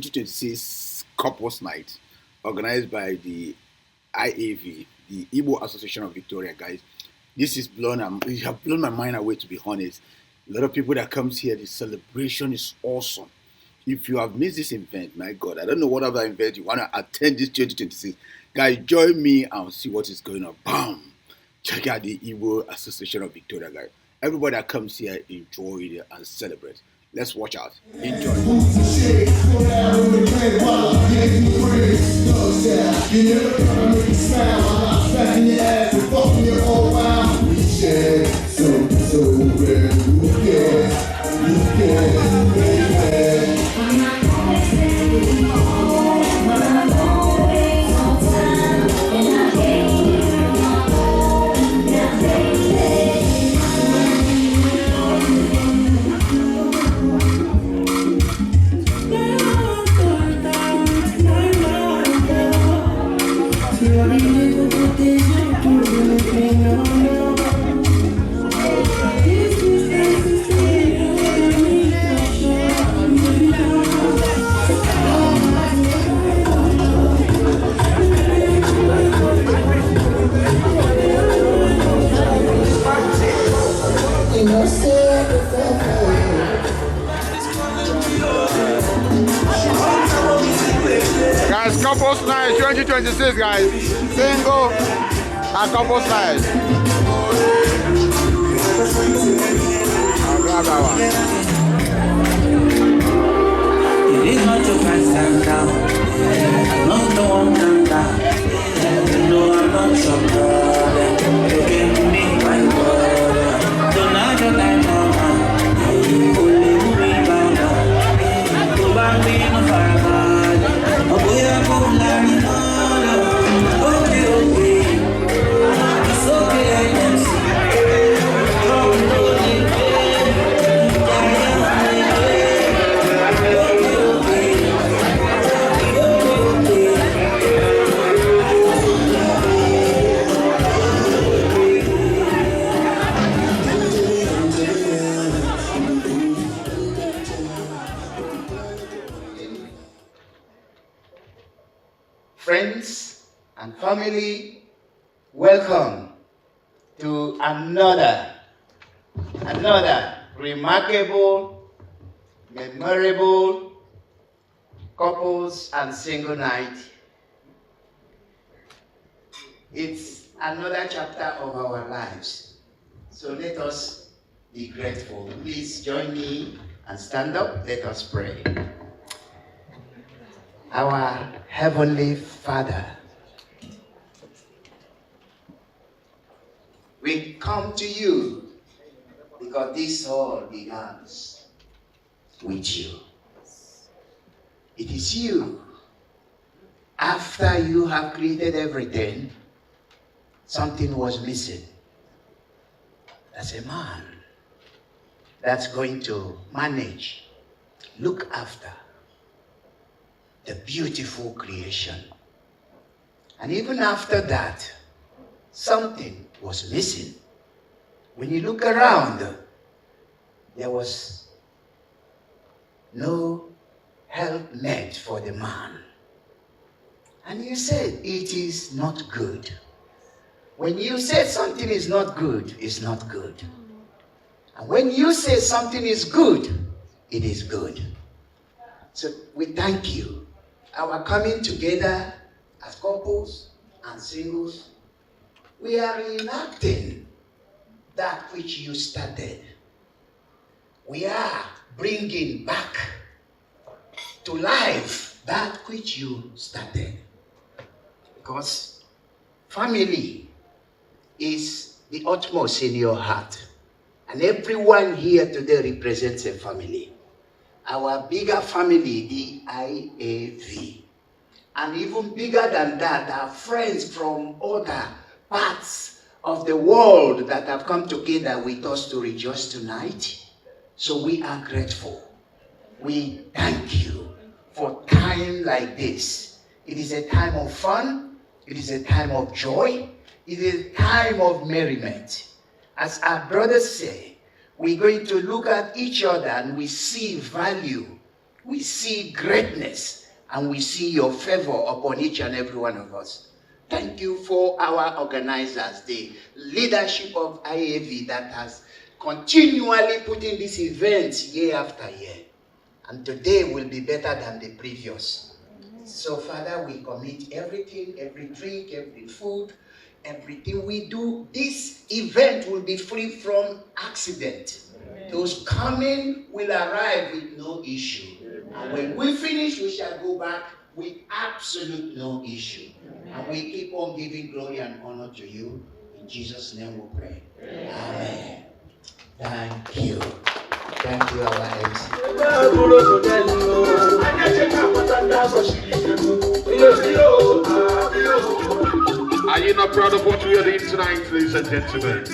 2026 Couples Night organized by the IAV, the Igbo Association of Victoria, guys. This is it has blown my mind away, to be honest. A lot of people that comes here, the celebration is awesome. If you have missed this event, my God, I don't know what other event you want to attend this 2026. Guys, join me and see what is going on. Bam! Check out the Igbo Association of Victoria, guys. Everybody that comes here, enjoy it and celebrate. Let's watch out. Enjoy. Guys, couples night 2026, guys. Single and couples night. It is not to find stand down. I'm not one down down. No, I'm not your brother. You gave me my brother. So now that I'm on, only moving down down. Go back me no fire. Oh boy, I go learn all. Okay, okay. It's okay, I can see. Oh, no, friends and family, welcome to another remarkable, memorable couples and single night. It's another chapter of our lives. So let us be grateful. Please join me and stand up. Let us pray. Our Heavenly Father, we come to you because this all begins with you. It is you. After you have created everything, something was missing. That's a man that's going to manage, look after the beautiful creation. And even after that, something was missing. When you look around, there was no helpmate for the man. And you said it is not good. When you say something is not good, it's not good. And when you say something is good, it is good. So we thank you. Our coming together as couples and singles, we are reenacting that which you started. We are bringing back to life that which you started. Because family is the utmost in your heart. And everyone here today represents a family. Our bigger family, the IAV. And even bigger than that, our friends from other parts of the world that have come together with us to rejoice tonight. So we are grateful. We thank you for time like this. It is a time of fun. It is a time of joy. It is a time of merriment. As our brothers say, we're going to look at each other and we see value We see greatness and we see your favor upon each and every one of us. Thank you for our organizers, the leadership of IAV that has continually put in these events year after year. And today will be better than the previous. So Father, we commit everything, every drink, every food, everything we do. This event will be free from accident. Those coming will arrive with no issue. And when we finish, we shall go back with absolute no issue. And we keep on giving glory and honor to you. In Jesus' name we pray. Amen. Thank you. Thank you, our MC. Are you not proud of what we are doing tonight, ladies and gentlemen?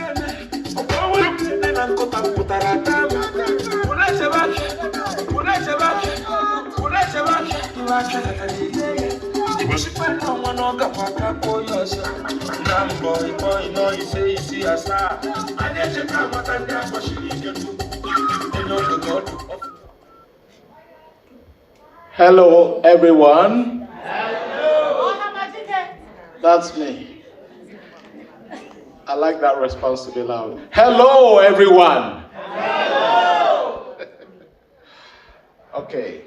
Hello, everyone. That's me. I like that response to be loud. Hello, everyone. Hello. Okay.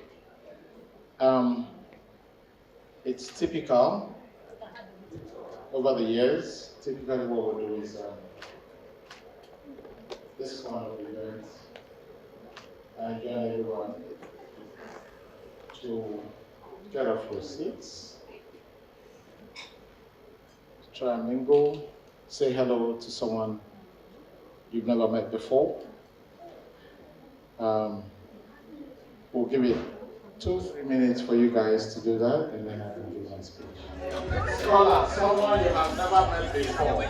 It's typical over the years. Typically, what we do is this kind of event. I join everyone to get off your seats, try and mingle, say hello to someone you've never met before. We'll give it 2-3 minutes for you guys to do that, and then I can give my speech. Scholar, someone you have never met before.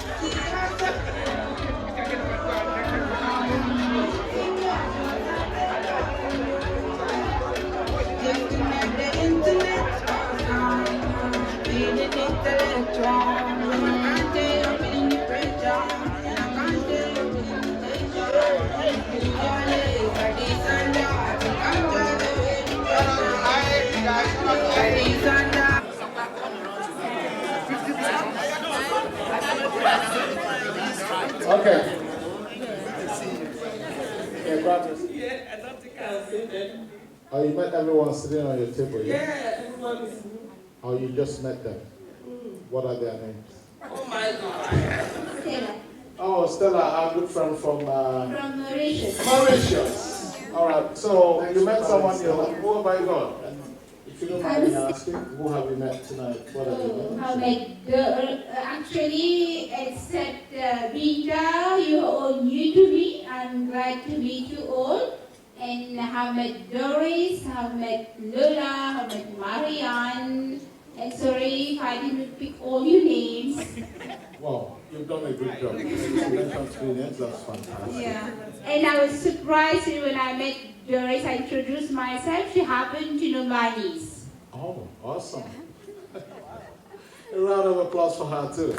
Okay. Yeah, grab this. Yeah, I don't think I'll say that. Oh, you met everyone sitting on your table, yeah? Yeah, everyone is. Oh, you just met them. What are their names? Oh my God. Oh, Stella, our good friend from Mauritius. Mauritius. All right, so you met someone here. Who have I got? If you don't mind me asking, who have you met tonight? What are your names? Actually, except Rita, you are all new to me. I'm glad to meet you all. And I have met Doris, I have met Lola, I have met Marianne. And sorry if I didn't pick all your names. Wow, you've done a good job. Experience, that's fantastic. Yeah. And I was surprised when I met Doris. I introduced myself. She happened to know my niece. Oh, awesome. A round of applause for her, too.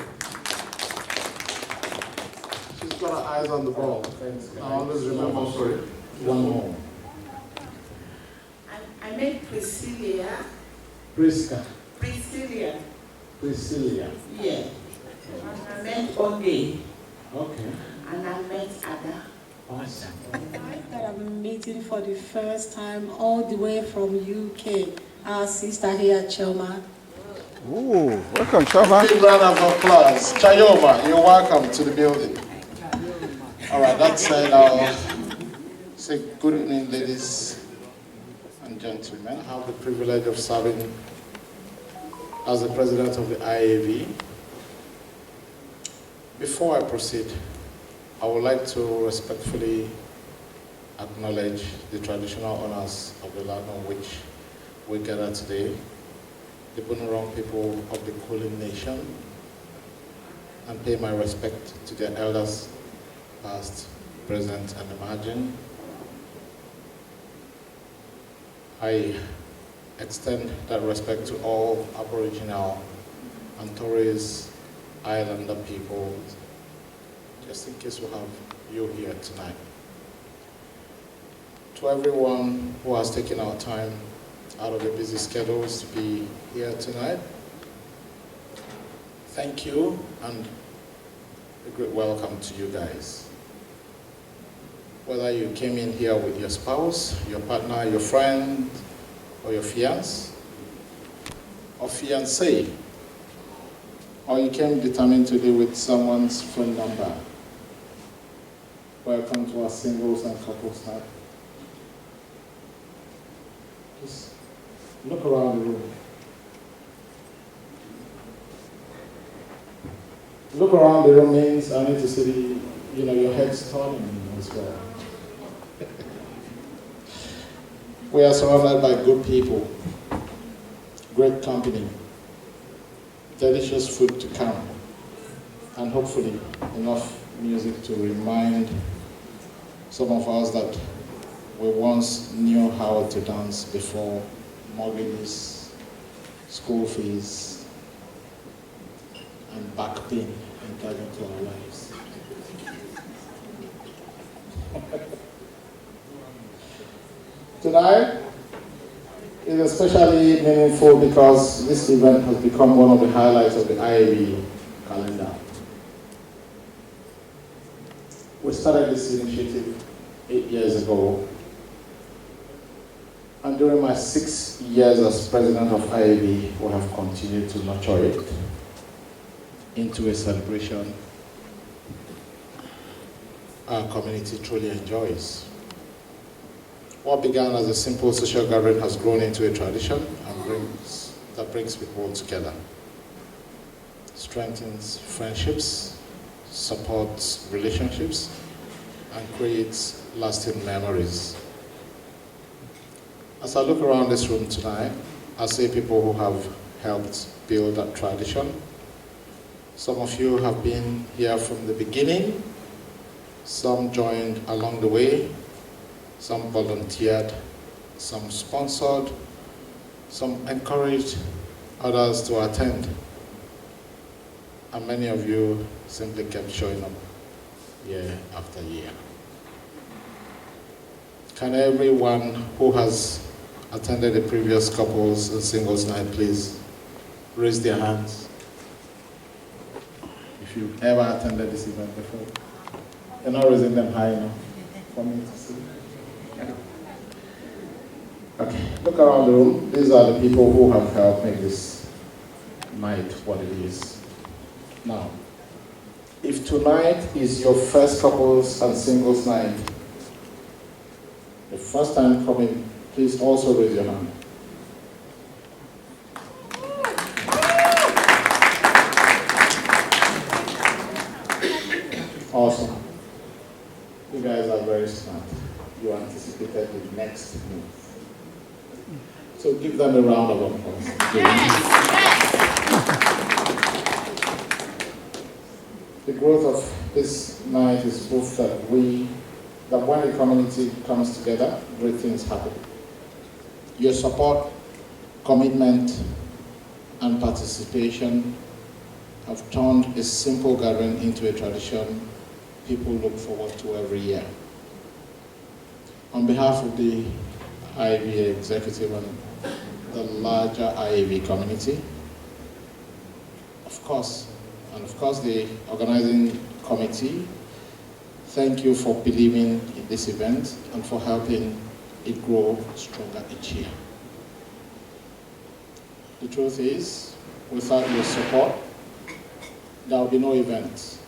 She's got her eyes on the ball. Thanks. I always remember for it. One more. I met Priscilla. Prisca. Priscilla. Priscilla. Yeah. And I met Oge. Okay. And I met Ada. Awesome. That I'm meeting for the first time all the way from UK. Our sister here, Choma. Ooh, welcome, Choma. Big round of applause. Chayoma, you're welcome to the building. All right, that said, I'll say good evening, ladies and gentlemen. I have the privilege of serving as the president of the IAV. Before I proceed, I would like to respectfully acknowledge the traditional owners of the land on which we gather today, the Bunurong people of the Kulin Nation, and pay my respect to their elders, past, present, and emerging. I extend that respect to all Aboriginal and Torres Islander people, just in case we have you here tonight. To everyone who has taken our time out of their busy schedules to be here tonight, thank you and a great welcome to you guys. Whether you came in here with your spouse, your partner, your friend, or your fiancé, or fiancé, or you came determined to deal with someone's phone number, welcome to our singles and couples night. Just look around the room. Look around the room means I need to see your head's turning as well. We are surrounded by good people, great company, delicious food to come, and hopefully enough music to remind some of us that we once knew how to dance before mortgages, school fees, and back pain entered into our lives. Tonight is especially meaningful because this event has become one of the highlights of the IAV calendar. We started this initiative 8 years ago, and during my 6 years as president of IAV, we have continued to nurture it into a celebration our community truly enjoys. What began as a simple social gathering has grown into a tradition and brings people together, strengthens friendships, supports relationships, and creates lasting memories. As I look around this room tonight, I see people who have helped build that tradition. Some of you have been here from the beginning, some joined along the way, some volunteered, some sponsored, some encouraged others to attend. And many of you simply kept showing up year after year. Can everyone who has attended the previous couples and singles night please raise their hands? If you've ever attended this event before. You're not raising them high enough for me to see. Okay, look around the room. These are the people who have helped make this night what it is. Now, if tonight is your first couples and singles night, the first time coming, please also raise your hand. Awesome. You guys are very smart. You anticipated the next move. So give them a round of applause. The growth of this night is proof that when the community comes together, great things happen. Your support, commitment, and participation have turned a simple gathering into a tradition people look forward to every year. On behalf of the IAV executive and the larger IAV community, of course the organizing committee, thank you for believing in this event and for helping it grow stronger each year. The truth is, without your support, there will be no event.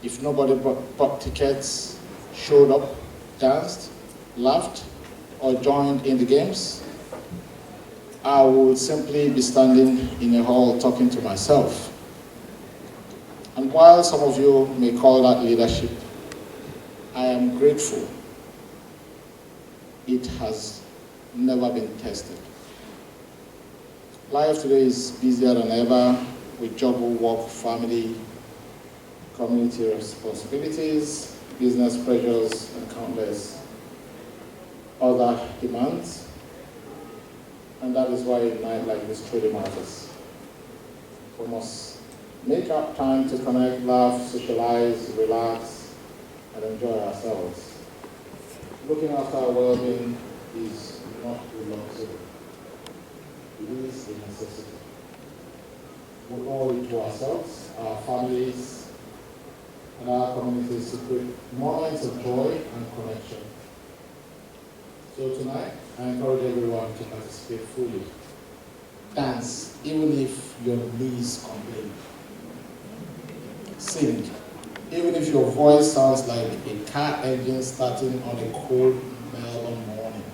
If nobody bought tickets, showed up, danced, laughed, or joined in the games, I would simply be standing in a hall talking to myself. And while some of you may call that leadership, I am grateful it has never been tested. Life today is busier than ever with juggle, work, family, community responsibilities, business pressures, and countless other demands. And that is why a night like this truly matters. We must make up time to connect, laugh, socialize, relax, and enjoy ourselves. Looking after our well-being is not a luxury. It is a necessity. We owe it to ourselves, our families, and our communities to create moments of joy and connection. So tonight, I encourage everyone to participate fully. Dance, even if your knees complain. Sing, even if your voice sounds like a car engine starting on a cold Melbourne morning.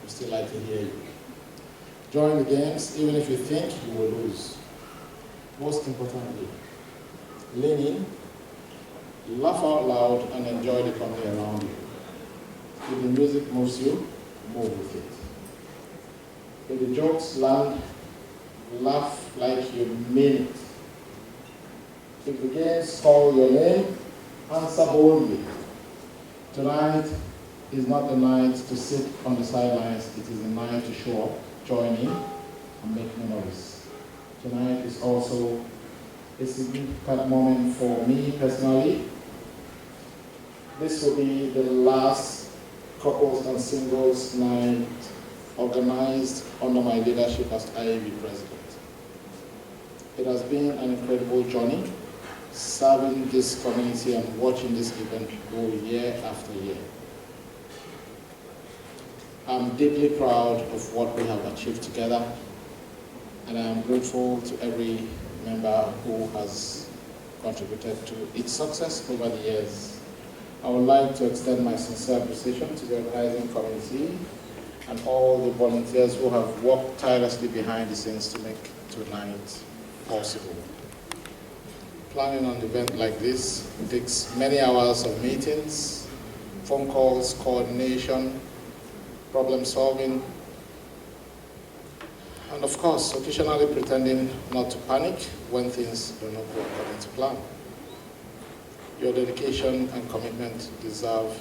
We still like to hear you. Join the games, even if you think you will lose. Most importantly, lean in, laugh out loud, and enjoy the company around you. If the music moves you, move with it. If the jokes land, laugh like you mean it. If the games call your name, answer boldly. Tonight is not the night to sit on the sidelines, it is the night to show up, join in, and make memories. Tonight is also a significant moment for me personally. This will be the last couples and singles night organized under my leadership as IAV president. It has been an incredible journey, serving this community and watching this event go year after year. I'm deeply proud of what we have achieved together, and I am grateful to every member who has contributed to its success over the years. I would like to extend my sincere appreciation to the organizing committee and all the volunteers who have worked tirelessly behind the scenes to make tonight possible. Planning an event like this takes many hours of meetings, phone calls, coordination, problem solving, and of course, occasionally pretending not to panic when things do not go according to plan. Your dedication and commitment deserve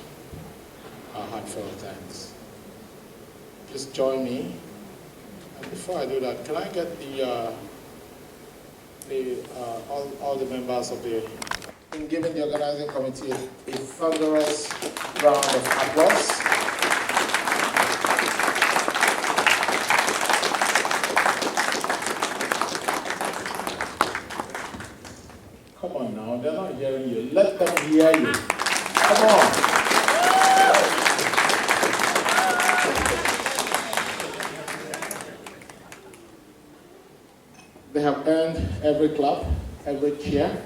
our heartfelt thanks. Please join me. And before I do that, can I get all the members of in giving the organizing committee a thunderous round of applause. Come on now, they're not hearing you. Let them hear you. Come on. They have earned every clap, every cheer,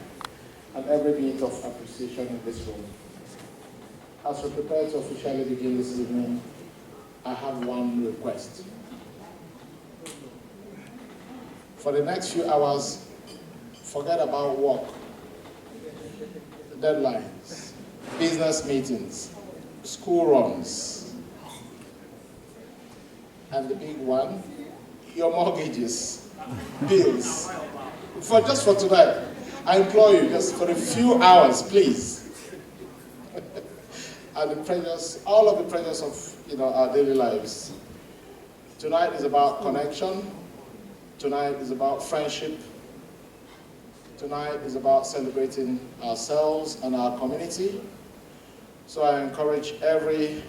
and every bit of appreciation in this room. As we prepare to officially begin this evening, I have one request. For the next few hours, forget about work, deadlines, business meetings, school runs, and the big one, your mortgages, bills. Just for tonight, I implore you, just for a few hours, please. And the pressures, all of the pressures of our daily lives. Tonight is about connection. Tonight is about friendship. Tonight is about celebrating ourselves and our community. So I encourage everyone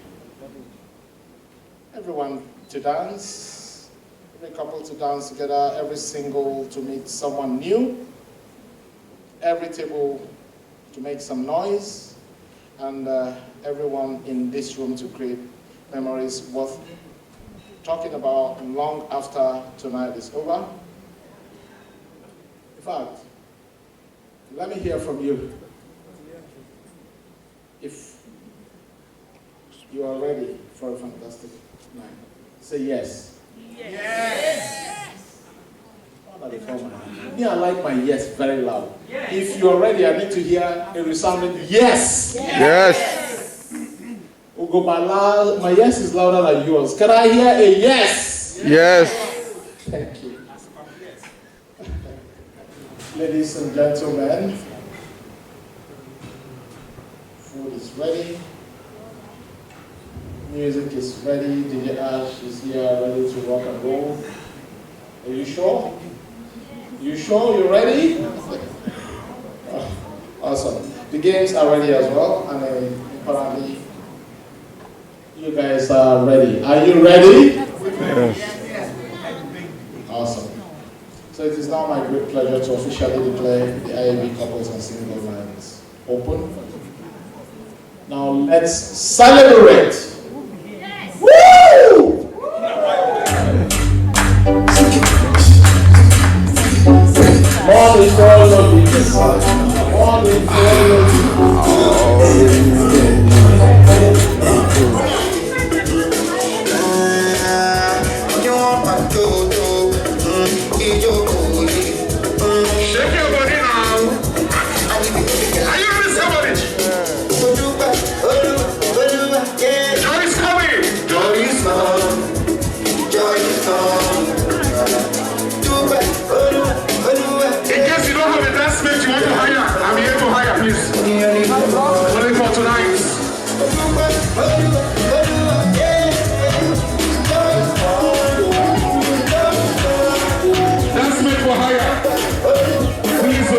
to dance, every couple to dance together, every single to meet someone new, every table to make some noise, and everyone in this room to create memories worth talking about long after tonight is over. In fact, let me hear from you. If you are ready for a fantastic night, say yes. Yes. Me, I like my yes very loud. Yes. If you are ready, I need to hear a resounding yes. Yes. Ugo, my yes is louder than yours. Can I hear a yes? Yes. Thank you. Ladies and gentlemen, food is ready. Music is ready. DJ Ash is here, ready to rock and roll. Are you sure? You sure? You ready? Awesome. The games are ready as well, and apparently You guys are ready. Are you ready? Awesome. So it is now my great pleasure to officially declare the IAV Couples and Single Lines open. Now let's celebrate. Woo! Morning for all of you. Morning for all of you. Shake your body now. Are you ready, somebody? Joy is coming. Joy is coming. In case you don't have a dance mate you want to hire, I'm here to hire, please. Only for tonight. Dance mate for hire. Please.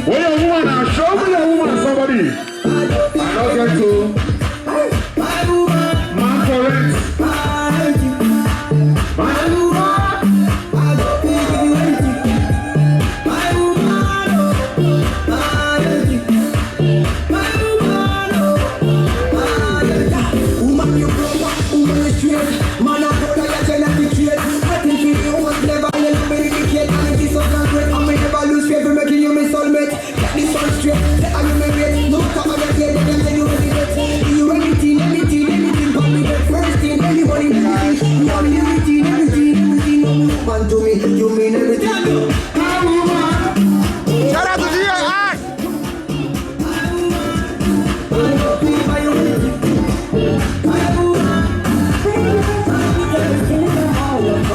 Where your woman now? Show me your woman, somebody. I don't get to. Man for rent.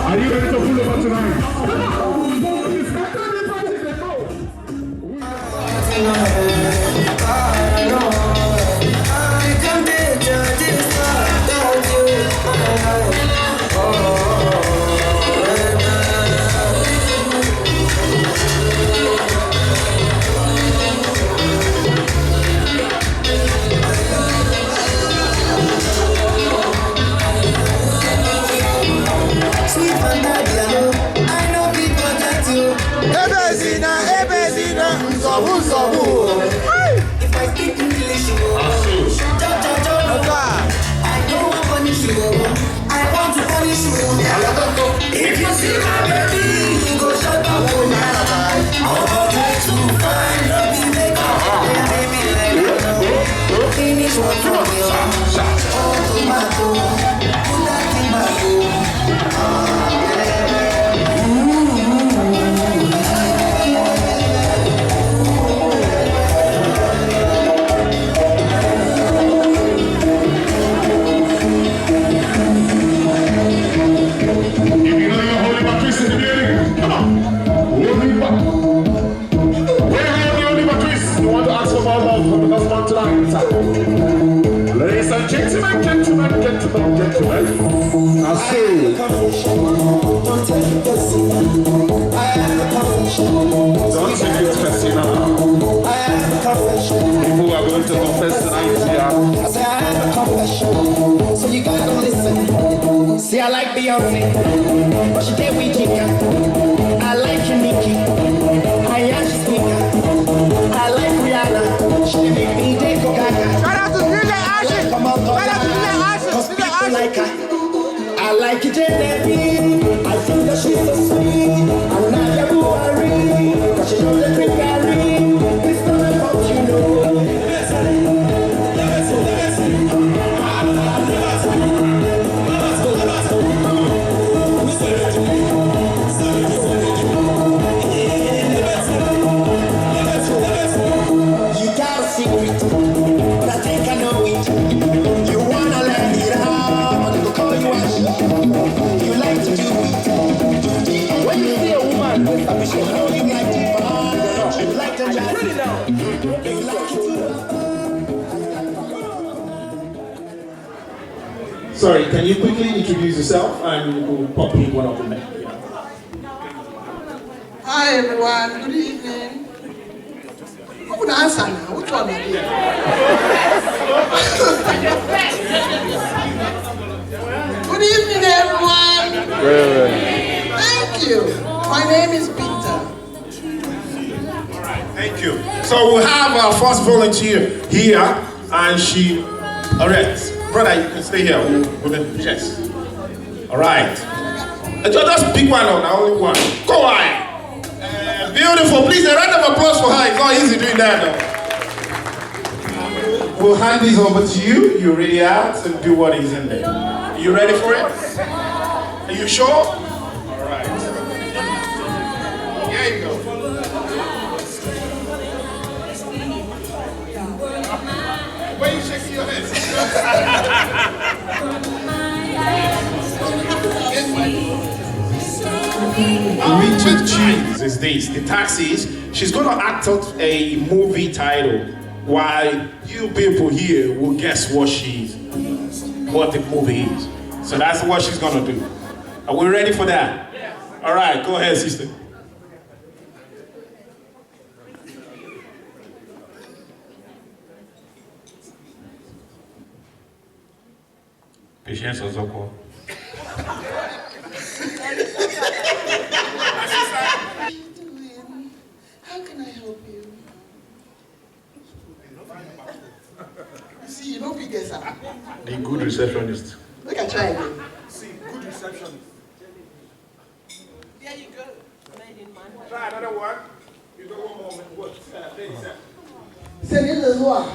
Are you ready to pull over tonight? If I speak English, I don't want to punish you. I want to punish you. If you see my baby, you go shut up. I'll try to find a makeup. Baby, let me know. Finish what you want. Oh, tomato. Put that in my bowl. Ladies and gentlemen. I see. Don't take it personal. I have a confession. Don't take it personal. I have a confession. People are going to confess tonight here. I say I have a confession. So you gotta listen. See, I like Beyonce, but she did with Chica. I like Nicki. I am speaker. I like Rihanna. She make me take for Gaga. Shout out to DJ Ashes. Shout out to DJ Ashes. DJ Ashes. Like her. I like it, Jenny. I think that she's so sweet. I'm not your worry, but she knows the drink Gary. It's not about you know. You got a secret, but I think I know it. You wanna let it out, but they'll call you Ash. You like to do it. When you see a woman, I wish you know you like to fun. You like to jazz. You like to Sorry, can you quickly introduce yourself and we'll pop in one of the men? Hi everyone, good evening. Who would answer now? Which one are you? Good evening everyone. Thank you. My name is Peter. Thank you. So we'll have our first volunteer here, and she. All right, brother, you can stay here. Yes. All right. Just pick one on, only one. Go on. Beautiful. Please, a round of applause for her. It's not easy doing that, though. We'll hand this over to you. You ready out and do what is in there. You ready for it? Are you sure? All right. Here you go. Why are you shaking your head? Richard Cheese is this. The taxis. She's going to act out a movie title while you people here will guess what the movie is. So that's what she's going to do. Are we ready for that? Yeah. All right, go ahead, sister. Patience Ozoko. How can I help you? You see, you don't pick this up. The good receptionist. Look at try again. See, good receptionist. There you go. Try another one. You got one more. What? 30 seconds. Say this is what?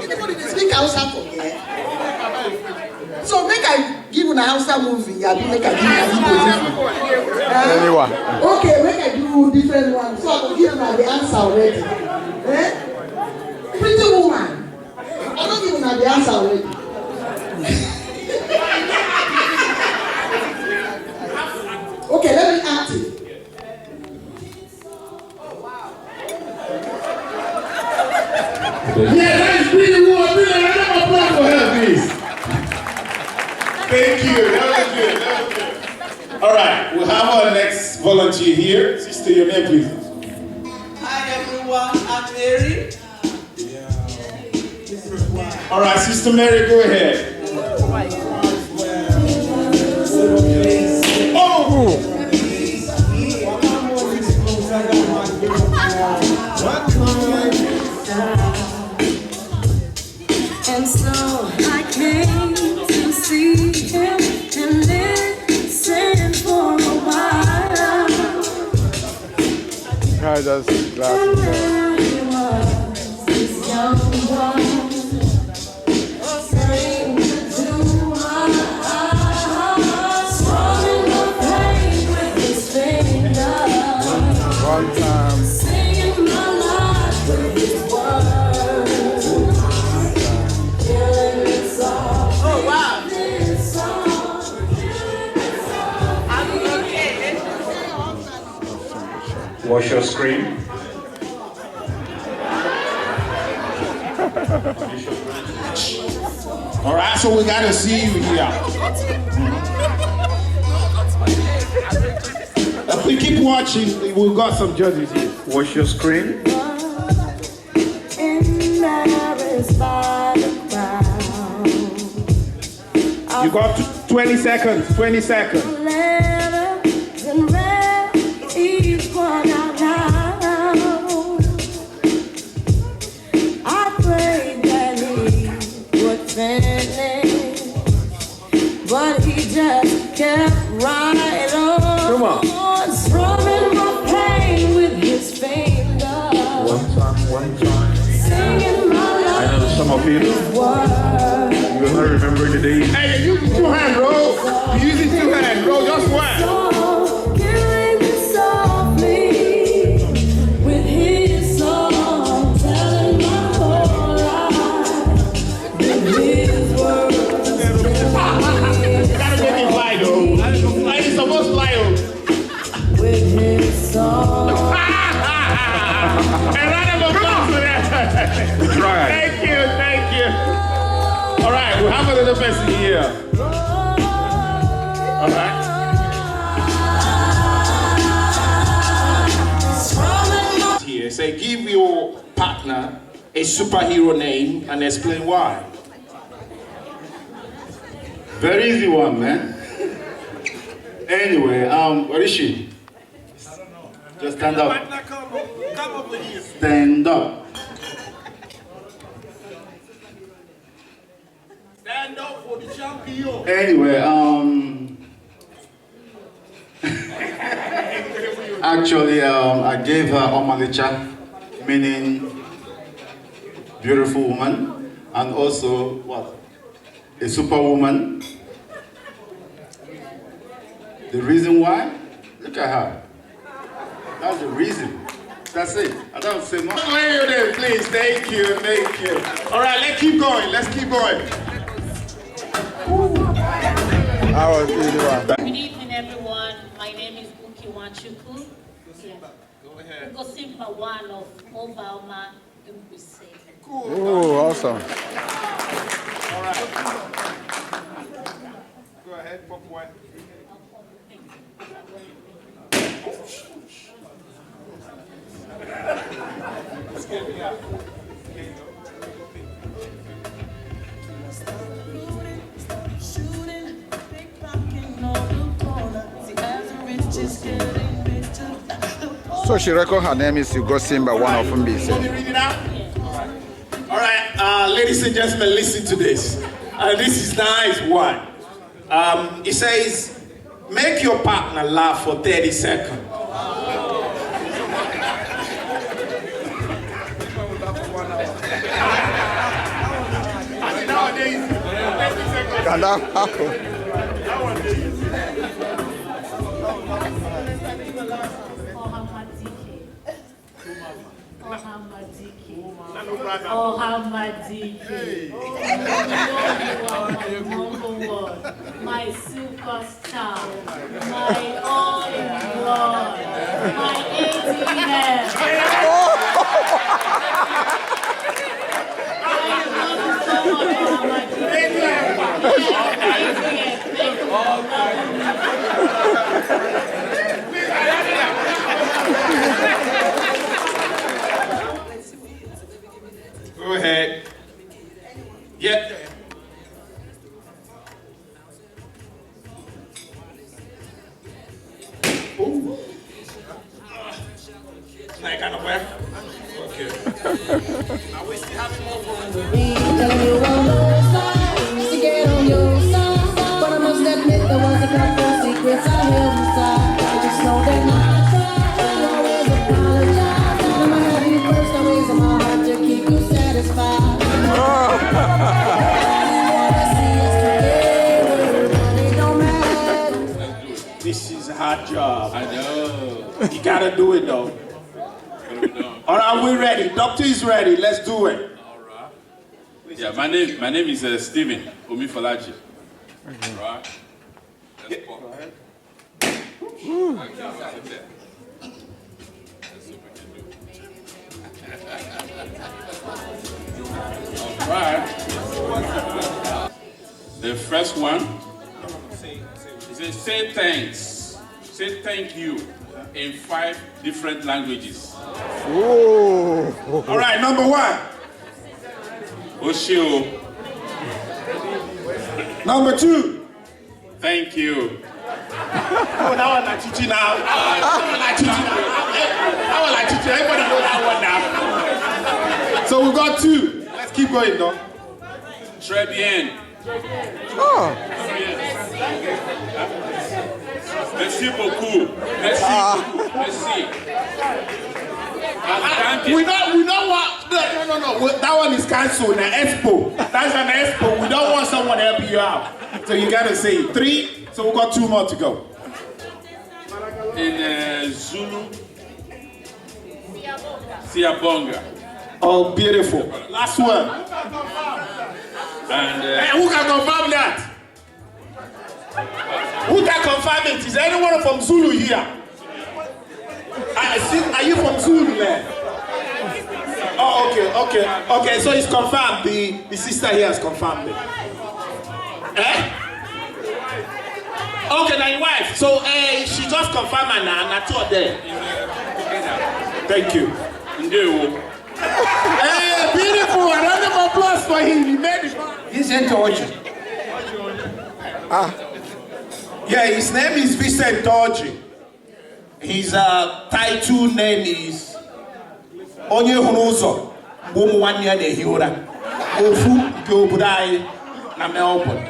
Anybody dey speak Hausa for here? So make I give you a Hausa movie, I do make I give you Igbo movie. Okay, make I do different one. So I will give you the answer already. Pretty woman. I don't give you the answer already. Okay, let me act it. Yeah, that's pretty woman. Bring a round of applause for her, please. Thank you. That was good. That was good. All right, we'll have our next volunteer here. Sister, your name, please. Hi everyone, I'm Mary. All right, Sister Mary, go ahead. Oh! And so I came to see him and listen for a while. Guys, that's And there he was, this young one, saying to my eyes, strumming the pain with his fingers, one time. singing my life with his words, killing this song. Oh wow. This song, I'm okay. Watch your screen. All right, so we got to see you here. If we keep watching, we've got some judges here. Watch your screen. embarrassed by the crowd. You got 20 seconds. 20 seconds. Letters and read each one out loud. I prayed that he would finish, but he just kept right on. Come on. Strumming my pain with his fingers. One time. Singing my I know some of you. words. You will not remember the day. Hey, you're using two hands, bro. You're using two hands, bro. Just one. Killing me softly with his song, telling my whole life with his words. Gotta make it fly, though. It's supposed to fly, though. With his song. And round of applause for that. Thank you, thank you. All right, we'll have another person here. All right. Here, say, give your partner a superhero name and explain why. Very easy one, man. Anyway, where is she? Just stand up. Come over here. Stand up. Stand up for the champion. Anyway, actually, I gave her Omalicha, meaning beautiful woman, and also what? A superwoman. The reason why? Look at her. That's the reason. That's it. I don't say much. Please, thank you, thank you. All right, let's keep going. Let's keep going. Good evening, everyone. My name is Uki Wanchuku. Go ahead. Simba one of Ovalma Umbuse. Cool. Oh, awesome. All right. Go ahead, pop one. So she record her name is Igbo Simba, one of them. Let me read it out. All right, ladies and gentlemen, listen to this. This is nice one. It says, make your partner laugh for 30 seconds. Can that happen? Oh, how my DK. Oh, you are my number one, my superstar, my all-in-one, my ATM. Go ahead. Yeah. Ooh. Like kind of where? Okay. Now we still having more fun. To get on your side, but I must admit there was a couple secrets I held inside. I just know that I always apologize. When I have you first, I raise my heart to keep you satisfied. This is a hard job. I know. You gotta do it though. All right, we're ready. Doctor is ready. Let's do it. Yeah, my name is Stephen Omifolaji. Right? Let's go ahead. All right. The first one is say thanks. Say thank you in 5 different languages. Oh. All right, number 1. Oshio. Number 2. Thank you. Oh, that one I teach you now. That one I teach you. Everybody know that one now. So we got 2. Let's keep going though. Très bien. Oh. Merci beaucoup. Merci beaucoup. Merci. We don't want. No. That one is cancelled. An expo. That's an expo. We don't want someone to help you out. So you gotta say 3. So we got 2 more to go. In Zulu. Siabonga. Oh, beautiful. Last one. And hey, who can confirm that? Who can confirm it? Is anyone from Zulu here? Are you from Zulu, man? Oh, okay. So it's confirmed. The sister here has confirmed it. Eh? Okay, So she just confirmed and I told there. Thank you. Hey, beautiful. A round of applause for him. He made it. He's into Oji. Yeah, his name is Vincent Doji. His title name is Onye Hunuzo. Boom 1 year de Hiora. Ofu Gobrai na Melbourne.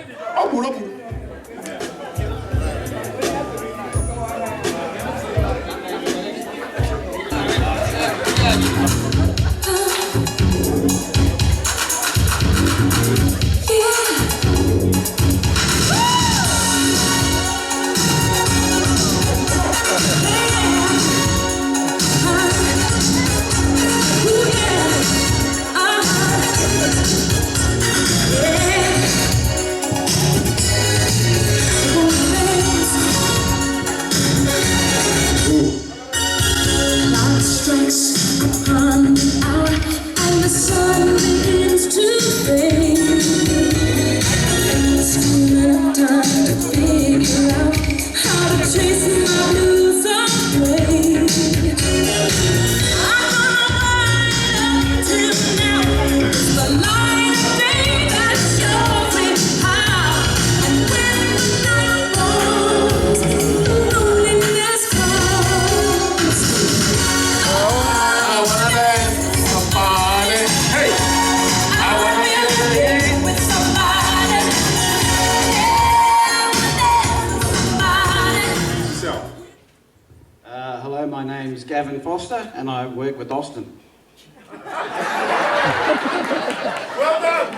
Hello, my name's Gavin Foster and I work with Austin. Well done!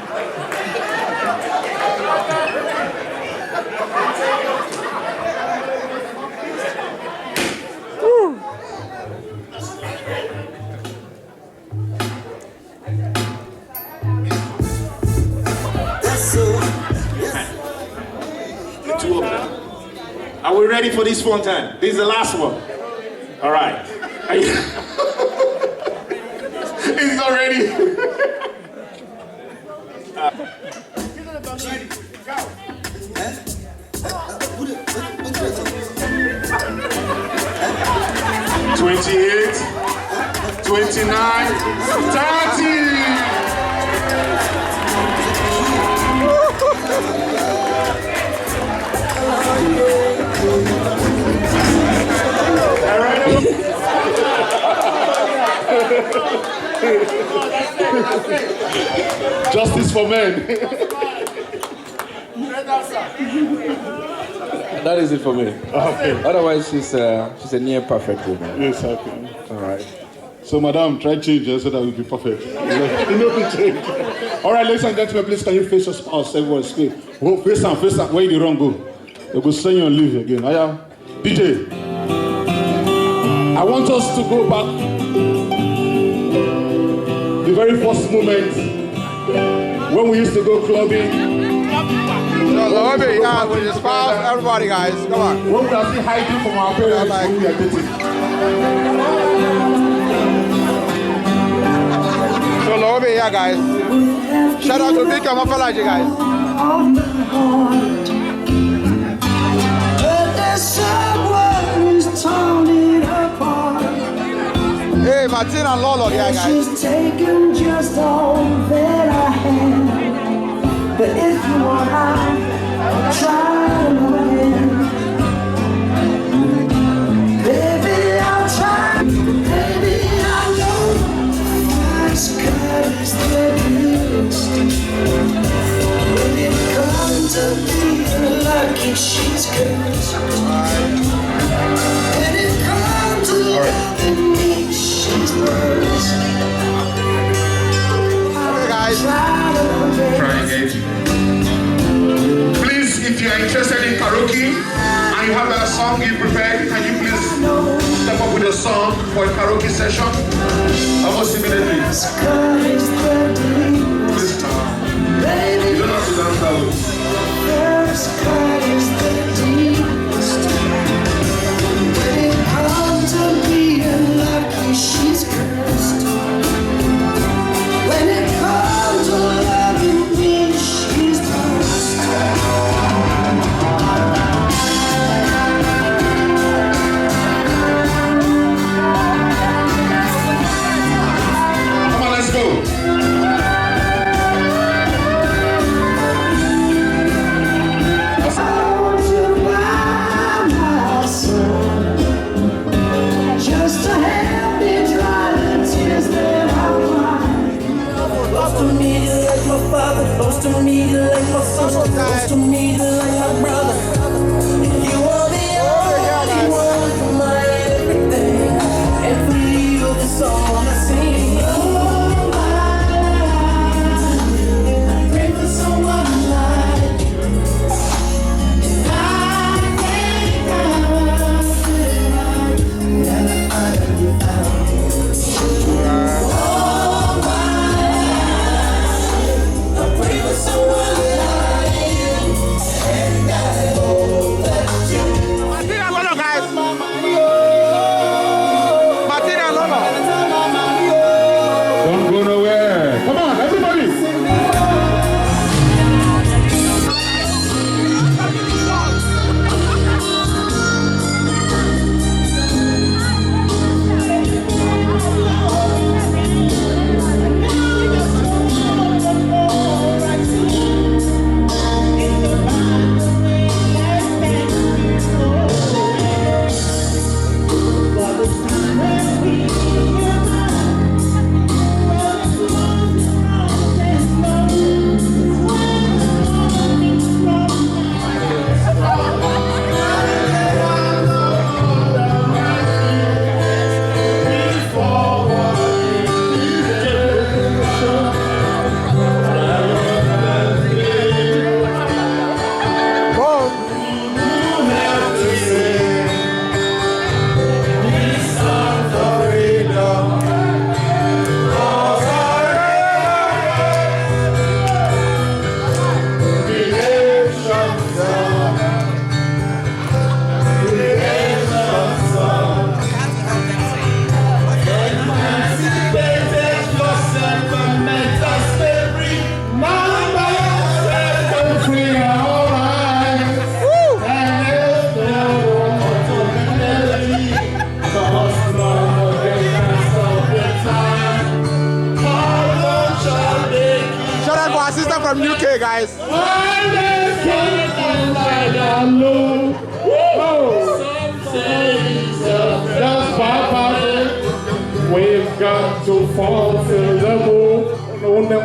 The two of them. Are we ready for this one time? This is the last one. All right. He's not ready. 28, 29, 30. Justice for men. That is it for me. Okay. Otherwise, she's a near perfect woman. Yes, okay. All right. So, madam, try change so that will be perfect. Change. All right, ladies and gentlemen, please can you face your spouse? Everyone, scream. Oh, face down. Where the wrong go? They will send you on leave again. DJ. I want us to go back. The very first moment when we used to go clubbing. So, with your spouse, everybody, guys, come on. When we are still hiding from our parents when we are dating. So, over here, guys. Shout out to Big Kamafalaji, guys. Hey, Martin and Lolo, yeah, guys. She's taken just all that I had. But if you want, I'll try again. Baby, I'll try. Baby, I know first cut is the least. When it comes to being lucky, she's cursed. When it comes to loving me, she's worse. Okay, guys. Try again. Please, if you are interested in karaoke and you have a song you prepared, can you please step up with a song for a karaoke session? Almost immediately. Please, you don't have to dance that way. First cut is the deepest. When it comes to being lucky, she's cursed. When it comes to loving me, she's cursed.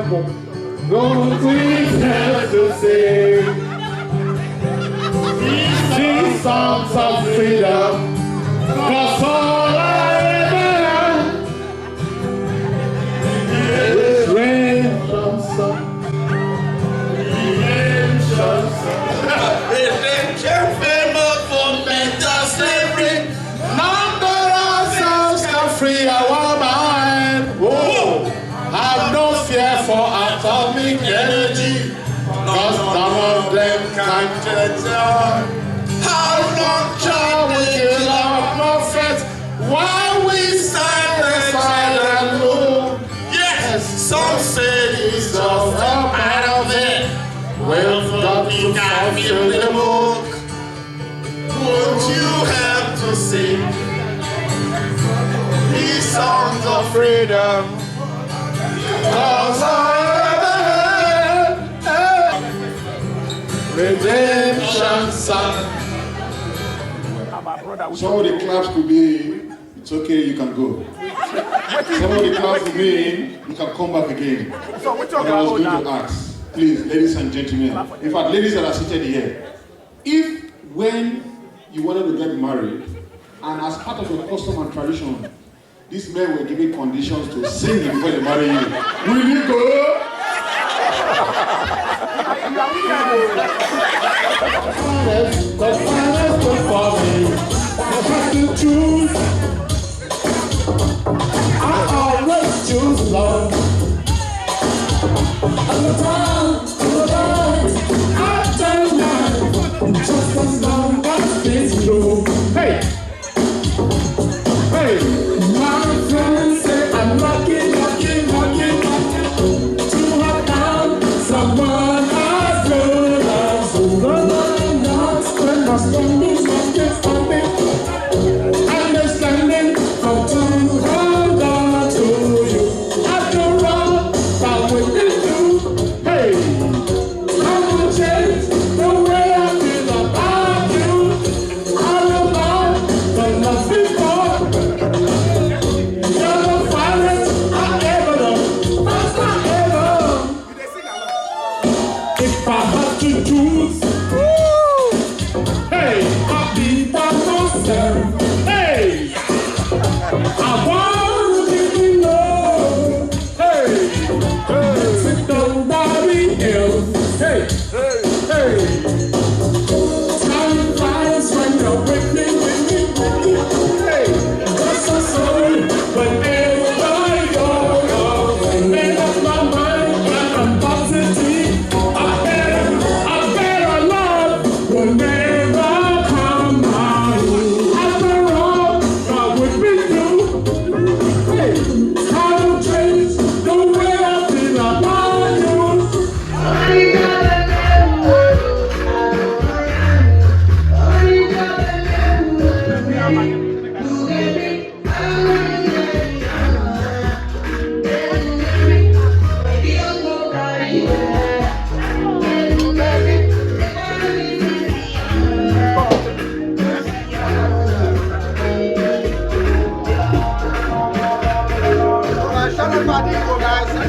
Those things have to sing. Sing songs of freedom. 'Cause all I ever have is redemption song. Redemption song. Redemption famous for mental slavery. None but ourselves can free our mind. Oh, have no fear for atomic energy. 'Cause none of them can tell how long shall we kill our prophets while we stand aside and look. Yes, some say it's just a part of it. Well, God, you can fill the book. Won't you have to sing these songs of freedom? 'Cause redemption song. Some of the claps could be, it's okay, you can go. Some of the claps could be, you can come back again. But I was going to ask, please, ladies and gentlemen, in fact, ladies that are seated here, if when you wanted to get married, and as part of your custom and tradition, these men were given conditions to sing before they marry you, will you go? The finest for me, I have to choose. I always choose love. And the time, I turn mine, just as long as it's true. Hey, hey, my friends say I'm lucky to have found someone as good as you. Understanding how to hold on to you. After all, that we can do. Hey, I will change the way I feel about you. All about the love before. You're the finest I ever know. First I ever. If I had to choose. Hey, I'll be by myself. Hey, I want to be known. Hey, with nobody else. Hey, hey. Time flies when you're with me. Hey, that's so sorry, whenever you're away. Made up my mind and I'm positive. I better love will never come my way. After all, God would be through. Hey, I will change the way I feel about you. Shout out to Igbo guys. Shout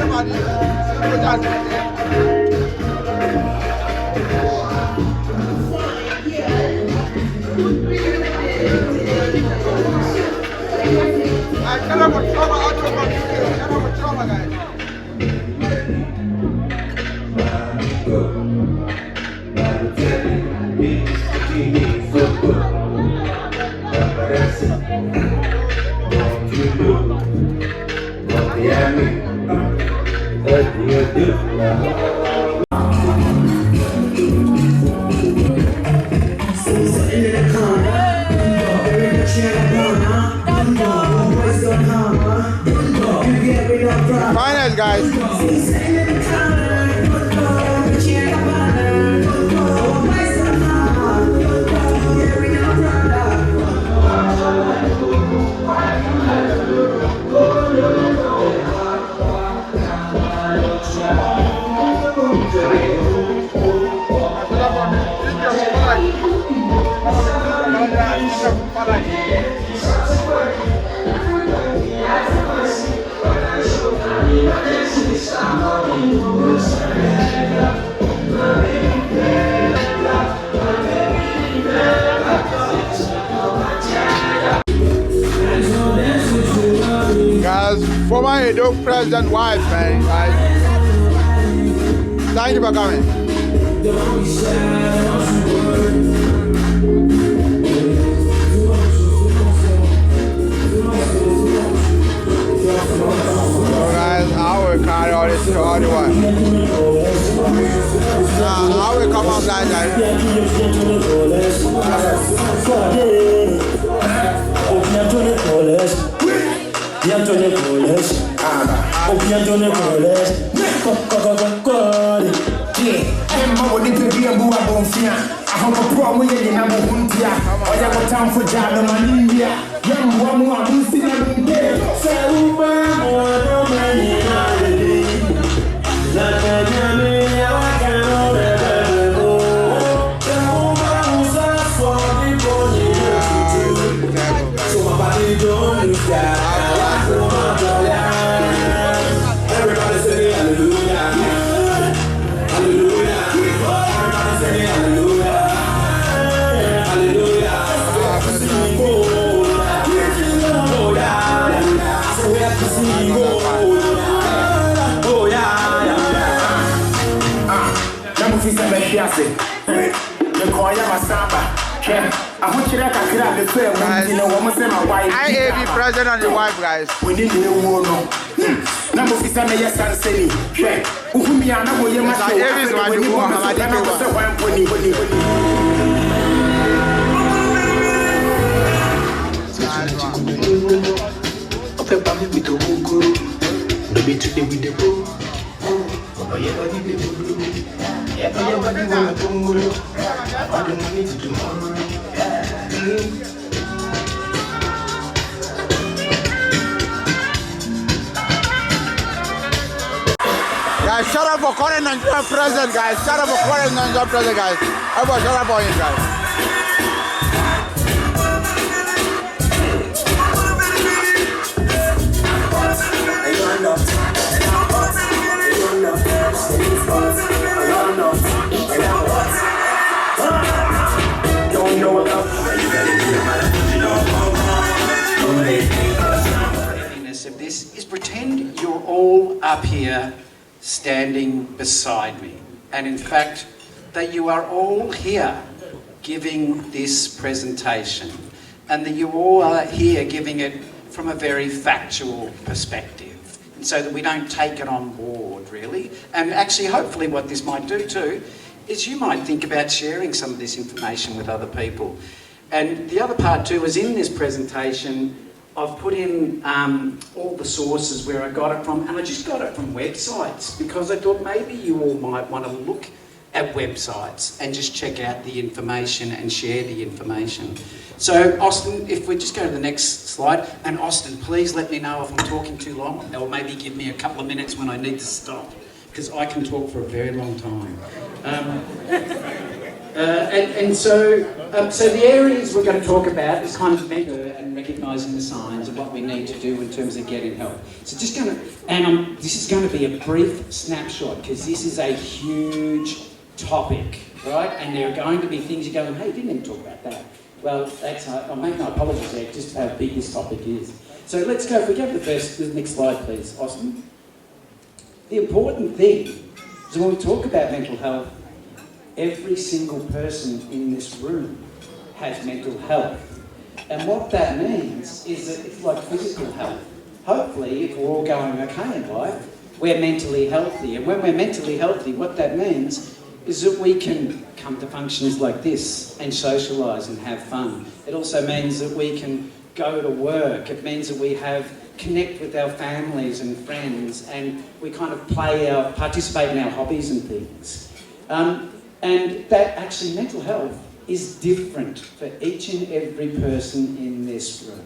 out to Trauma guys. Finance guys. former Igbo president wife, man, guys. Thank you for coming. So guys, I will carry all this to all the way. I will come on, guys. IAV president and the wife, guys. We need to know. Guys, shut up for calling Nigerian president, guys. Shut up for calling Nigerian president, guys. Everybody shut up for him, guys. Of this is pretend you're all up here standing beside me, and in fact that you are all here giving this presentation, and that you all are here giving it from a very factual perspective, and so that we don't take it on board really. And actually hopefully what this might do too is you might think about sharing some of this information with other people. And the other part too is in this presentation I've put in all the sources where I got it from, and I just got it from websites because I thought maybe you all might want to look at websites and just check out the information and share the information. So Austin, if we just go to the next slide, and Austin, please let me know if I'm talking too long, or maybe give me a couple of minutes when I need to stop, because I can talk for a very long time. So the areas we're going to talk about is kind of mental and recognising the signs of what we need to do in terms of getting help. So just going to, and this is going to be a brief snapshot because this is a huge topic, right? And there are going to be things you're going, hey, you didn't even talk about that. Well, that's, I'm making my apologies there, just how big this topic is. So let's go, if we go to the next slide, please, Austin. The important thing is when we talk about mental health, every single person in this room has mental health. And what that means is that it's like physical health. Hopefully, if we're all going okay in life, we're mentally healthy. And when we're mentally healthy, what that means is that we can come to functions like this and socialise and have fun. It also means that we can go to work. It means that we connect with our families and friends, and we kind of participate in our hobbies and things. And that actually mental health is different for each and every person in this room.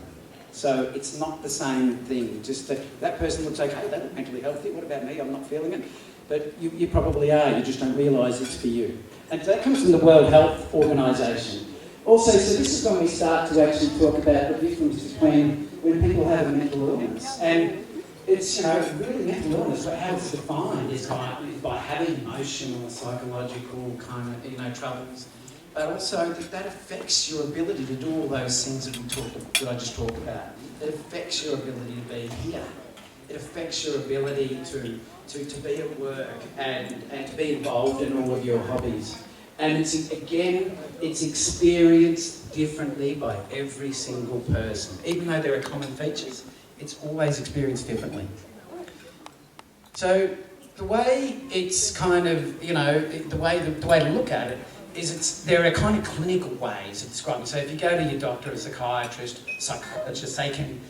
So it's not the same thing. Just that person looks like, hey, they look mentally healthy. What about me? I'm not feeling it. But you probably are. You just don't realise it's for you. And that comes from the World Health Organisation. Also, so this is when we start to actually talk about the difference between when people have a mental illness. And it's, really mental illness, how it's defined is by having emotional, psychological kind of, troubles. But also that affects your ability to do all those things that I just talked about. It affects your ability to be here. it affects your ability to be at work and to be involved in all of your hobbies. And it's, again, it's experienced differently by every single person. Even though there are common features, it's always experienced differently. So the way it's kind of, you know, the way to look at it is there are kind of clinical ways of describing it. So if you go to your doctor, a psychiatrist, psychologist, they can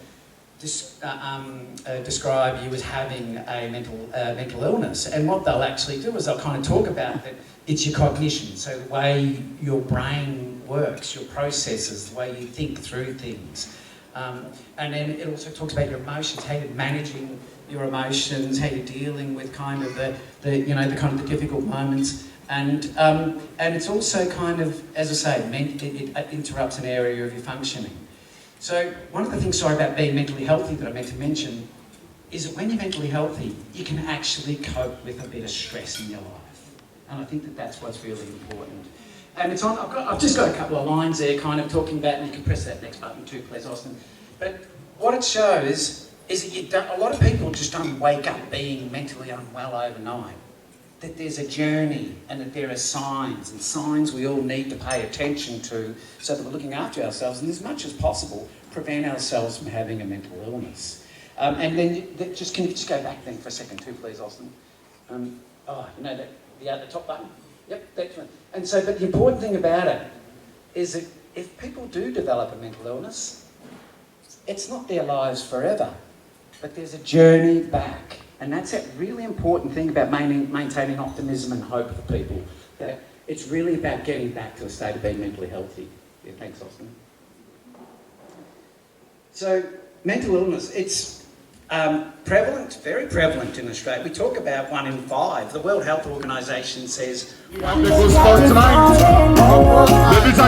describe you as having a mental illness. And what they'll actually do is they'll kind of talk about that it's your cognition, so the way your brain works, your processes, the way you think through things. And then it also talks about your emotions, how you're managing your emotions, how you're dealing with kind of the difficult moments. And it's also kind of, as I say, it interrupts an area of your functioning. So one of the things, about being mentally healthy that I meant to mention is that when you're mentally healthy, you can actually cope with a bit of stress in your life. And I think that that's what's really important. And it's on, I've just got a couple of lines there kind of talking about, and you can press that next button too, please, Austin. But what it shows is that a lot of people just don't wake up being mentally unwell overnight. That there's a journey and that there are signs, and signs we all need to pay attention to so that we're looking after ourselves and as much as possible prevent ourselves from having a mental illness. And then can you just go back then for a second too, please, Austin? The top button? Yep, that's one. And so, but the important thing about it is that if people do develop a mental illness, it's not their lives forever, but there's a journey back. And that's a really important thing about maintaining optimism and hope for people. That it's really about getting back to a state of being mentally healthy. Yeah, thanks, Austin. So, mental illness, it's prevalent, very prevalent in Australia. We talk about 1 in 5. The World Health Organisation says... Ladies and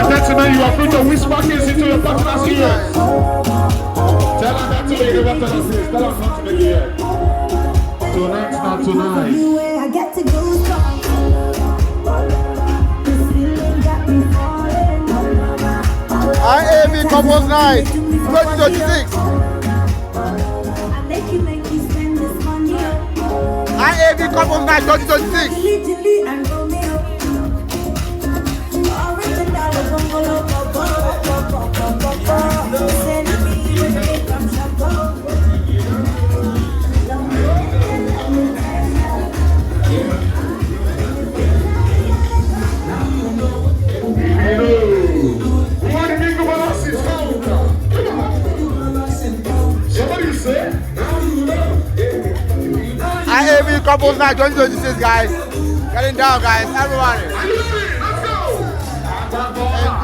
gentlemen, you are free to whisper kiss into your partner's ears. Tell them not to make it up to us. Tell them not to make it here. Tonight's not tonight. I get to go strong. This feeling got me falling. IAV Couples Night 2026. Make you spend this money. IAV Couples Night 2026. Dilly and Romeo. Original send me from Chapeau. IAV Couples Night 2026, guys. Getting down, guys. Everyone.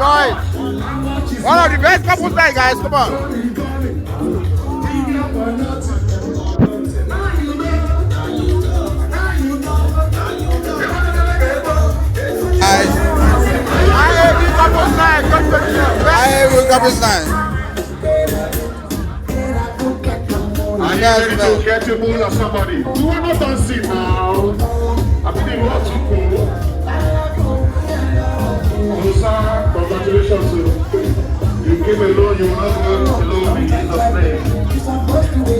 Enjoy. One of the best couples night, guys. Come on. Guys. IAV Couples Night 2026. IAV Couples Night. Are you ready to get your mood or somebody? You are not dancing now. I believe you want to go. No, sir, congratulations. You came alone, you will not go alone in Jesus' name.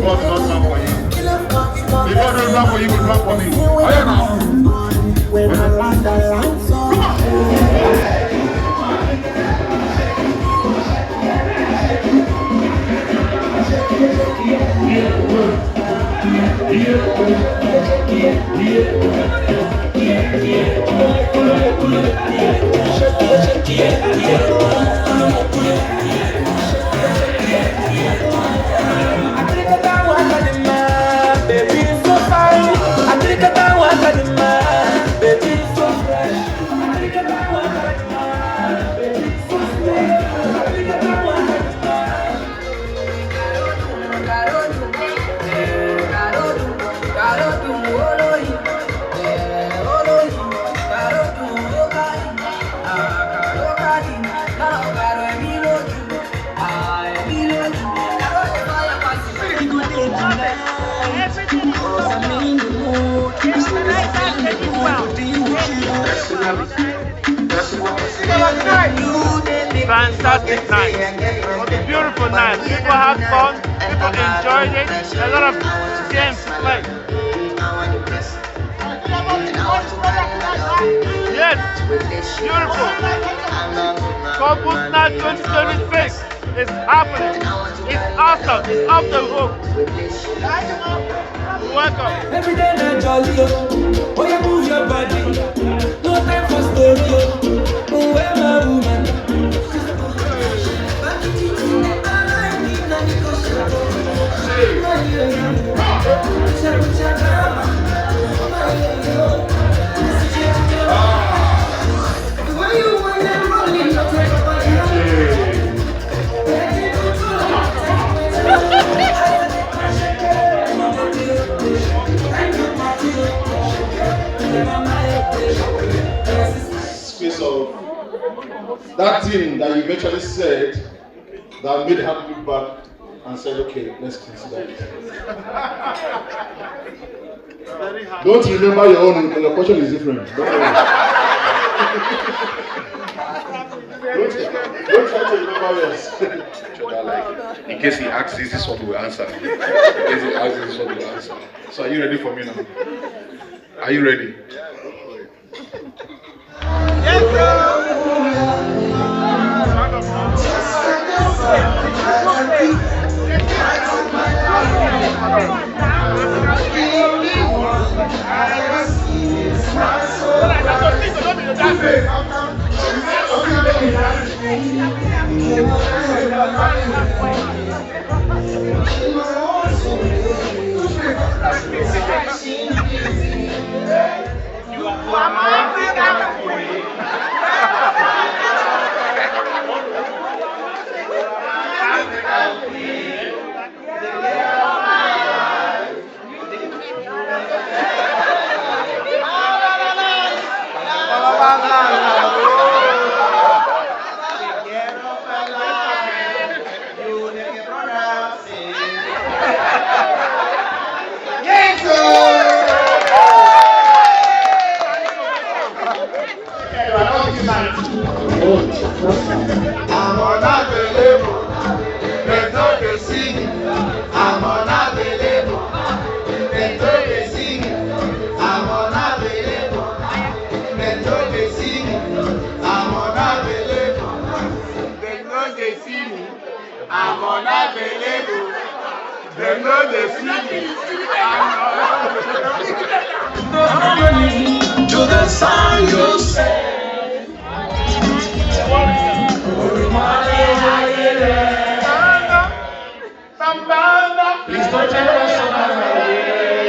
God will not clap for you. If God doesn't clap for you, he will clap for me. Are you now? Come on. fantastic night. It was a beautiful night. People had fun, people enjoyed it, a lot of games to play. Yes, beautiful. Couples Night 2026 is happening. It's awesome. It's off the hook. Welcome. Every day na jolly, oh yeah, move your body. No time for story, oh where my woman. Space of that thing that you eventually said that made her look back and said, okay, let's consider it. Don't remember your own, and your question is different. Don't try to remember yours. In case he asks, this is what we will answer. In case he asks, this is what we will answer. So are you ready for me now? Are you ready? Yes, I'm unavailable. There's no they sing. I'm unavailable. There's no they sing. I'm unavailable. There's no they sing. I'm unavailable. There's no they see me. I'm unavailable. There's no they see me. I'm unavailable. To the song you say. Please don't take us on our way.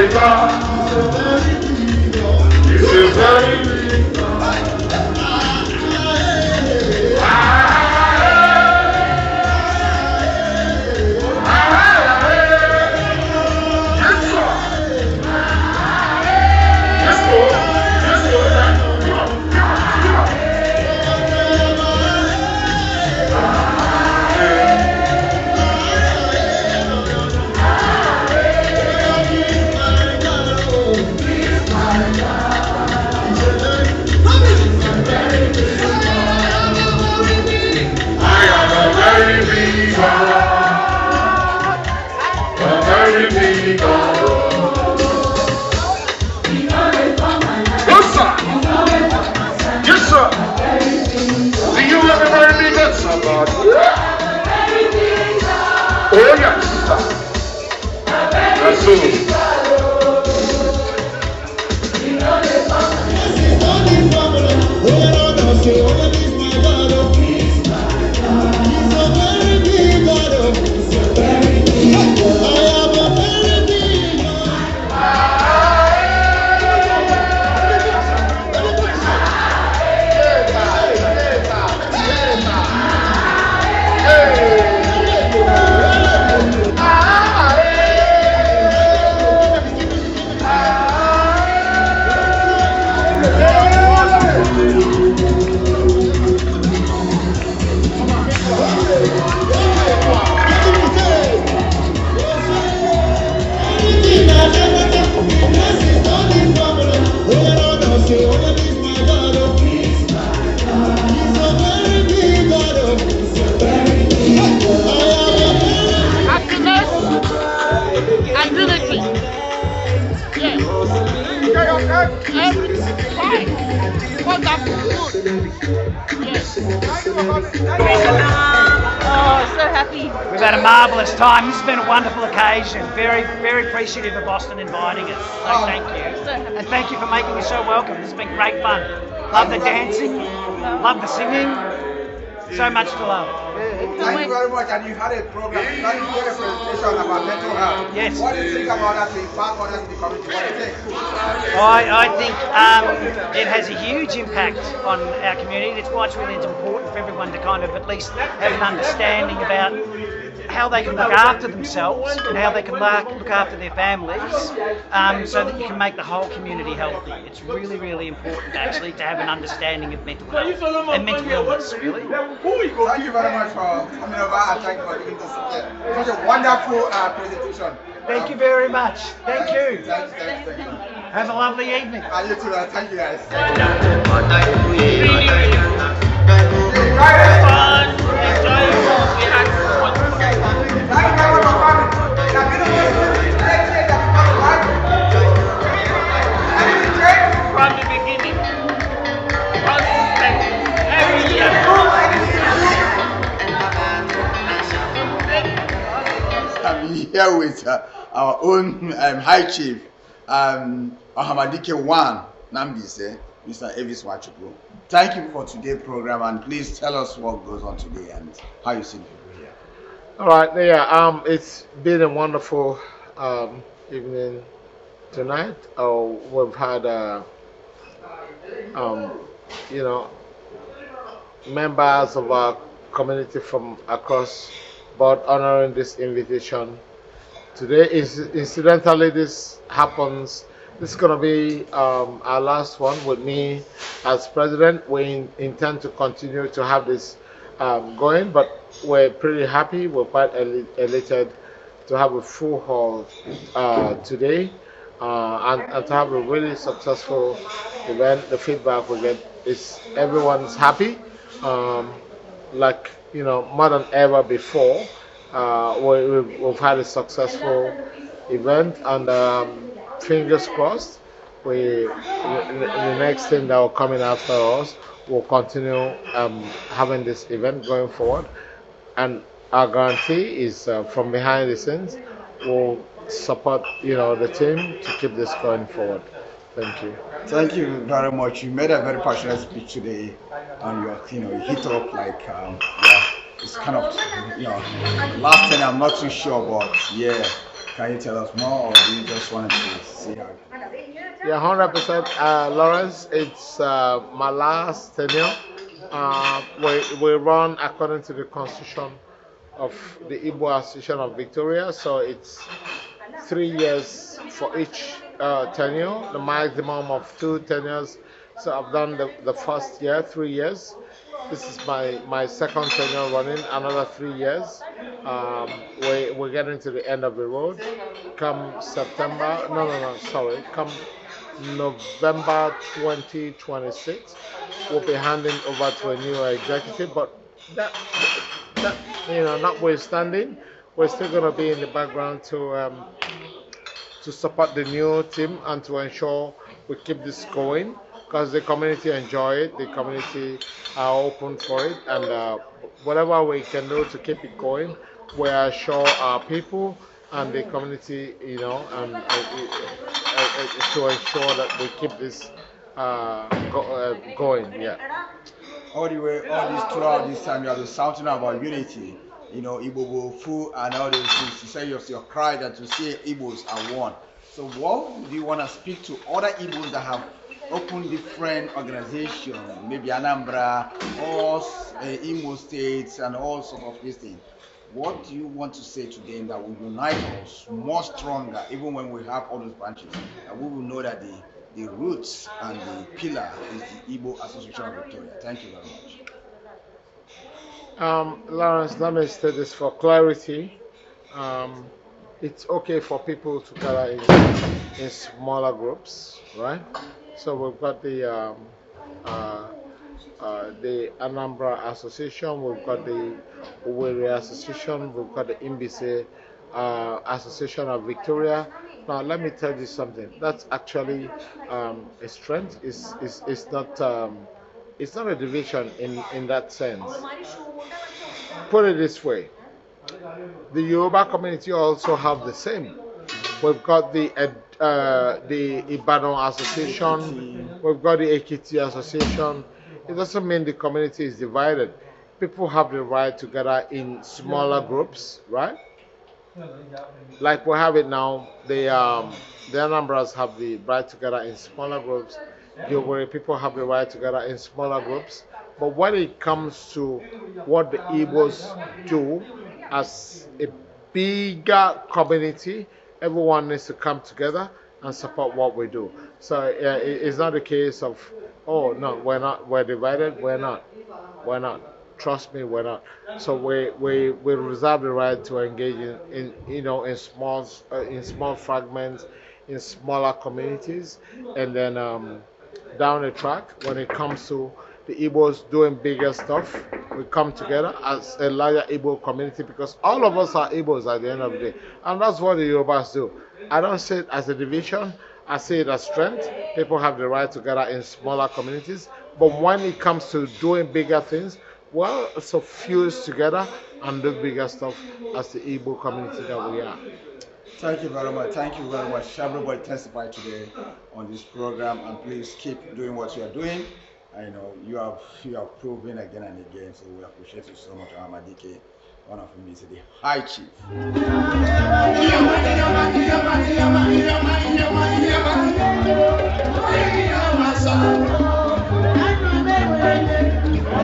big God. He's a very big God. We've had a marvellous time. This has been a wonderful occasion. Very, very appreciative of Boston inviting us. So thank you. And thank you for making me so welcome. This has been great fun. Love the dancing, love the singing. So much to love. Thank you very much. And you had a program, you had a presentation about mental health. Yes. What do you think about that to impact others in the community? What do you think? I think it has a huge impact on our community. That's why it's really important for everyone to kind of at least have an understanding about how they can look after themselves and how they can look after their families, so that you can make the whole community healthy. It's really, really important actually to have an understanding of mental health and mental illness, really. Thank you very much for coming over and thank you for giving this such a wonderful presentation. Thank you very much. Thank you. Thank you. Have a lovely evening. And you too. Thank you guys. From the beginning. I'm here with our own High Chief, Ahamadike 1 Nambise, Mr. Avis Wachuku. Thank you for today's program, and please tell us what goes on today and how you see people here. All right, yeah, it's been a wonderful evening tonight. We've had, you know, members of our community from across board honoring this invitation. Today, incidentally, this happens. This is going to be our last one with me as president. We intend to continue to have this going, but we're pretty happy. We're quite elated to have a full hall today and to have a really successful event. The feedback we get is everyone's happy, like, you know, more than ever before. We've had a successful event, and fingers crossed, the next thing that will come in after us will continue having this event going forward. And our guarantee is from behind the scenes, we'll support, you know, the team to keep this going forward. Thank you. Thank you very much. You made a very passionate speech today, and you hit up like, it's kind of, last thing I'm not too sure, but yeah, Can you tell us more, or do you just want to see how? Yeah, 100%. Lawrence, it's my last tenure. We run according to the constitution of the Igbo Association of Victoria, so it's 3 years for each tenure, the maximum of 2 tenures. So I've done the first year, 3 years. This is my second tenure running, another 3 years. We're getting to the end of the road. Come September, come November 2026, we'll be handing over to a new executive. But that notwithstanding, we're still going to be in the background to support the new team and to ensure we keep this going, because the community enjoy it, the community are open for it, and whatever we can do to keep it going, we assure our people and the community, to ensure that we keep this going. Yeah. All throughout this time, you have been shouting about unity. Igbo food and all those things. You say your cry that to say Igbos are one. So what do you want to speak to other Igbos that have opened different organizations, maybe Anambra, or Imo states, and all sorts of these things? What do you want to say to them that will unite us more stronger, even when we have all those branches? And we will know that the roots and the pillar is the Igbo Association of Victoria. Thank you very much. Lawrence, let me state this for clarity. It's okay for people to gather in smaller groups, right? So we've got the Anambra Association, we've got the Owerri Association, we've got the Imbise Association of Victoria. Now, let me tell you something. That's actually a strength. It's not a division in that sense. Put it this way: the Yoruba community also have the same. We've got the Ibadan Association, we've got the Ekiti Association. It doesn't mean the community is divided. People have the right to gather in smaller groups, right? Like we have it now, the Anambras have the right to gather in smaller groups. The Owerri people have the right to gather in smaller groups. But when it comes to what the Igbos do as a bigger community, everyone needs to come together and support what we do. So it's not a case of, oh no, we're divided. We're not. Trust me, we're not. So we reserve the right to engage in small fragments, in smaller communities, and then down the track, when it comes to the Igbos doing bigger stuff, we come together as a larger Igbo community, because all of us are Igbos at the end of the day, and that's what the Yorubas do. I don't see it as a division. I see it as strength. People have the right to gather in smaller communities, but when it comes to doing bigger things, well, so fuse together and do bigger stuff as the Igbo community that we are. Thank you very much. Thank you very much. Everybody testified today on this program, and please keep doing what you are doing. I know you have proven again and again, so we appreciate you so much, Amadike. One of them is the High Chief.